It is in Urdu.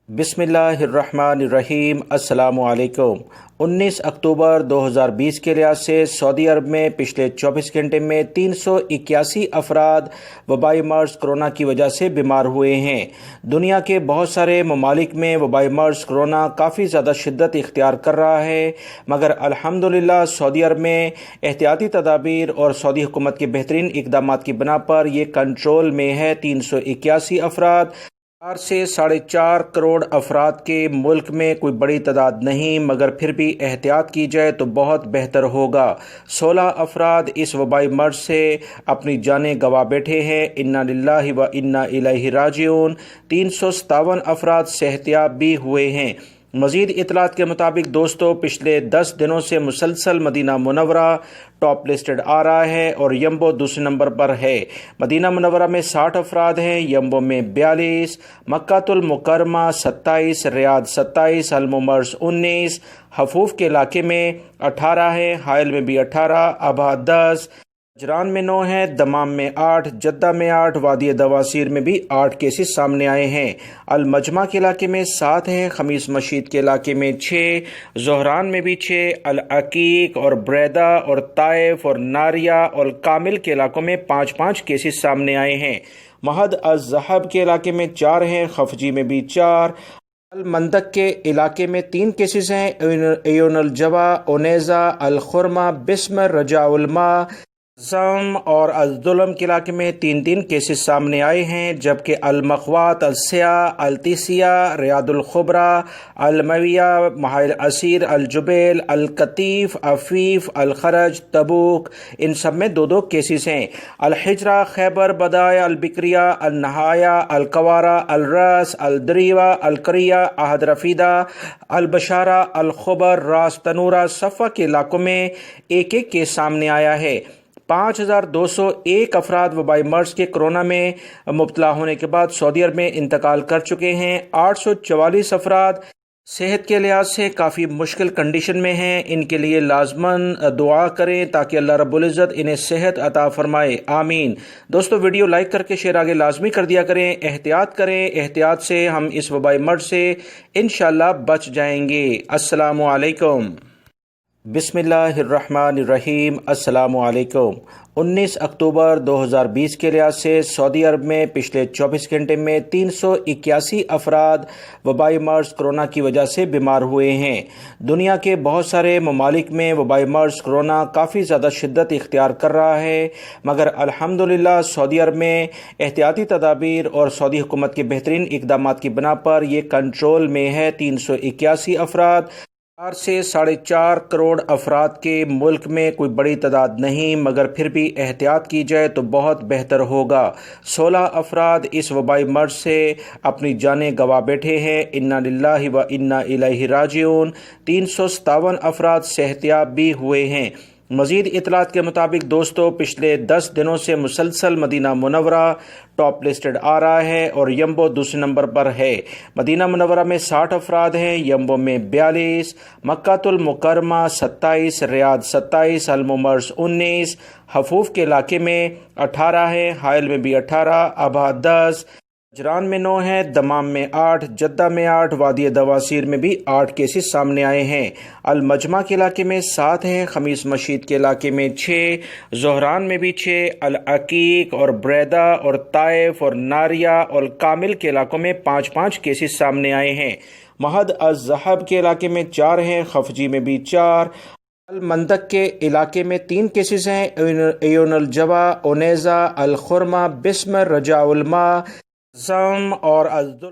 بسم اللہ الرحمن الرحیم۔ السلام علیکم۔ 19 اکتوبر 2020 کے لحاظ سے سعودی عرب میں پچھلے 24 گھنٹے میں 381 افراد وبائی مرض کرونا کی وجہ سے بیمار ہوئے ہیں۔ دنیا کے بہت سارے ممالک میں وبائی مرض کرونا کافی زیادہ شدت اختیار کر رہا ہے، مگر الحمدللہ سعودی عرب میں احتیاطی تدابیر اور سعودی حکومت کے بہترین اقدامات کی بنا پر یہ کنٹرول میں ہے۔ 381 افراد 4 سے 4.5 کروڑ افراد کے ملک میں کوئی بڑی تعداد نہیں، مگر پھر بھی احتیاط کی جائے تو بہت بہتر ہوگا۔ 16 افراد اس وبائی مرض سے اپنی جانیں گنوا بیٹھے ہیں۔ انا للہ و انا الیہ راجعون۔ 357 افراد صحتیاب بھی ہوئے ہیں۔ مزید اطلاعات کے مطابق دوستوں، پچھلے 10 دنوں سے مسلسل مدینہ منورہ ٹاپ لسٹڈ آ رہا ہے اور یمبو دوسرے نمبر پر ہے۔ مدینہ منورہ میں 60 افراد ہیں، یمبو میں 42، مکہ المکرمہ 27، ریاض 27، الممرز 19، حفوف کے علاقے میں 18 ہے، حائل میں بھی 18، ابہا 10، نجران میں 9 ہے، دمام میں 8، جدہ میں 8، وادی دواسیر میں بھی 8 کیسز سامنے آئے ہیں۔ المجمع کے علاقے میں 7 ہیں، خمیس مشید کے علاقے میں 6، زہران میں بھی 6، العقیق اور بریدہ اور طائف اور ناریہ اور کامل کے علاقوں میں 5 کیسز سامنے آئے ہیں۔ مہد الذہب کے علاقے میں 4 ہیں، خفجی میں بھی 4، المندق کے علاقے میں 3 کیسز ہیں، ایون الجوا، اونیزا، الخرمہ، بسم، رجاء الماء، زم اور الظلم کے علاقے میں 3 کیسز سامنے آئے ہیں، جبکہ المخوات، السیاء، التیسیہ، ریاض الخبرہ، المویہ، محائل اسیر، الجبیل، القطیف، عفیف، الخرج، تبوک، ان سب میں 2 کیسز ہیں۔ الحجرہ، خیبر، بدایہ، البکریہ، النہایہ، القوارہ، الرس، الدریوہ، القریہ، عہد رفیدہ، البشارہ، الخبر، راس تنورہ، صفہ کے علاقوں میں 1 کیس سامنے آیا ہے۔ 5201 افراد وبائی مرض کے کرونا میں مبتلا ہونے کے بعد سعودی عرب میں انتقال کر چکے ہیں۔ 844 افراد صحت کے لحاظ سے کافی مشکل کنڈیشن میں ہیں، ان کے لیے لازماً دعا کریں تاکہ اللہ رب العزت انہیں صحت عطا فرمائے، آمین۔ دوستو، ویڈیو لائک کر کے شیئر آگے لازمی کر دیا کریں، احتیاط کریں، احتیاط سے ہم اس وبائی مرض سے انشاءاللہ بچ جائیں گے۔ السلام علیکم۔ بسم اللہ الرحمن الرحیم۔ السلام علیکم۔ 19 اکتوبر 2020 کے لحاظ سے سعودی عرب میں پچھلے 24 گھنٹے میں 381 افراد وبائی مرض کرونا کی وجہ سے بیمار ہوئے ہیں۔ دنیا کے بہت سارے ممالک میں وبائی مرض کرونا کافی زیادہ شدت اختیار کر رہا ہے، مگر الحمدللہ سعودی عرب میں احتیاطی تدابیر اور سعودی حکومت کے بہترین اقدامات کی بنا پر یہ کنٹرول میں ہے۔ 381 افراد 4 سے 4.5 کروڑ افراد کے ملک میں کوئی بڑی تعداد نہیں، مگر پھر بھی احتیاط کی جائے تو بہت بہتر ہوگا۔ 16 افراد اس وبائی مرض سے اپنی جانیں گنوا بیٹھے ہیں۔ انا للہ و انا الیہ راجعون۔ 357 افراد صحتیاب بھی ہوئے ہیں۔ مزید اطلاعات کے مطابق دوستوں، پچھلے 10 دنوں سے مسلسل مدینہ منورہ ٹاپ لسٹڈ آ رہا ہے اور یمبو دوسرے نمبر پر ہے۔ مدینہ منورہ میں 60 افراد ہیں، یمبو میں 42، مکہ المکرمہ 27، ریاض 27، الممرز 19، حفوف کے علاقے میں 18 ہے، حائل میں بھی 18، ابہا 10، نجران میں 9 ہے، دمام میں 8، جدہ میں 8، وادی دواسیر میں بھی 8 کیسز سامنے آئے ہیں۔ المجمع کے علاقے میں 7 ہیں، خمیس مشید کے علاقے میں 6، زہران میں بھی 6، العقیق اور بریدہ اور طائف اور ناریہ اور کامل کے علاقوں میں 5 کیسز سامنے آئے ہیں۔ مہد الذہب کے علاقے میں 4 ہیں، خفجی میں بھی 4، المندق کے علاقے میں 3 کیسز ہیں، ایون الجوا، اونیزا، الخرمہ، بسم، رجاء الماء، زم اور